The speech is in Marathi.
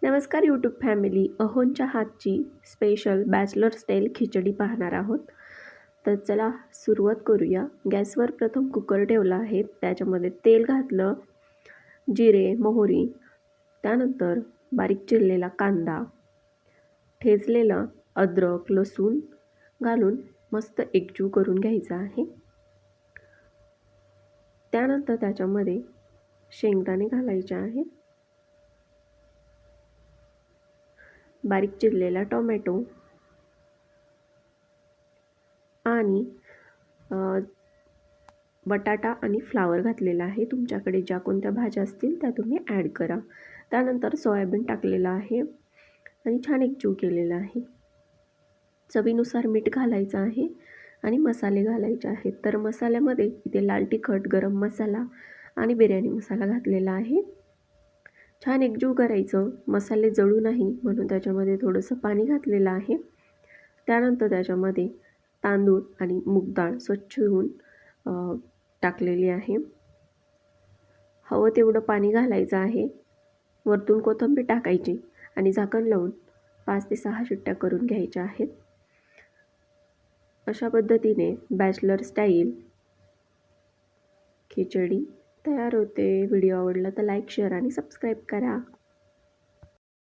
नमस्कार यूट्यूब फॅमिली, अहोंच्या हातची स्पेशल बॅचलर स्टाईल खिचडी पाहणार आहोत. तर चला सुरुवात करूया. गॅसवर प्रथम कुकर ठेवला आहे, त्याच्यामध्ये तेल घातलं, जिरे मोहरी, त्यानंतर बारीक चिरलेला कांदा, ठेचलेला अद्रक लसूण घालून मस्त एकजीव करून घ्यायचा आहे. त्यानंतर त्याच्यामध्ये शेंगदाणे घालायचे आहेत, बारीक चिरलेला टोमॅटो आणि बटाटा आणि फ्लावर घातलेला आहे. तुमच्याकडे ज्या कोणत्या भाज्या असतील त्या तुम्ही ॲड करा. त्यानंतर सोयाबीन टाकलेलं आहे आणि छान एकजीव केलेला आहे. चवीनुसार मीठ घालायचं आहे आणि मसाले घालायचे आहेत. तर मसाल्यामध्ये इथे लाल तिखट, गरम मसाला आणि बिर्याणी मसाला घातलेला आहे. छान एकजीव करायचं, मसाले जळू नाही म्हणून त्याच्यामध्ये थोडंसं पाणी घातलेलं आहे. त्यानंतर त्याच्यामध्ये तांदूळ आणि मूग डाळ स्वच्छ धुवून टाकलेली आहे. हवं तेवढं पाणी घालायचं आहे. वरतून कोथिंबीर टाकायची आणि झाकण लावून 5 ते 6 शिट्ट्या करून घ्यायच्या आहेत. अशा पद्धतीने बॅचलर स्टाईल खिचडी तयार होते. व्हिडिओ आवडला तर लाईक, शेअर आणि सबस्क्राईब करा.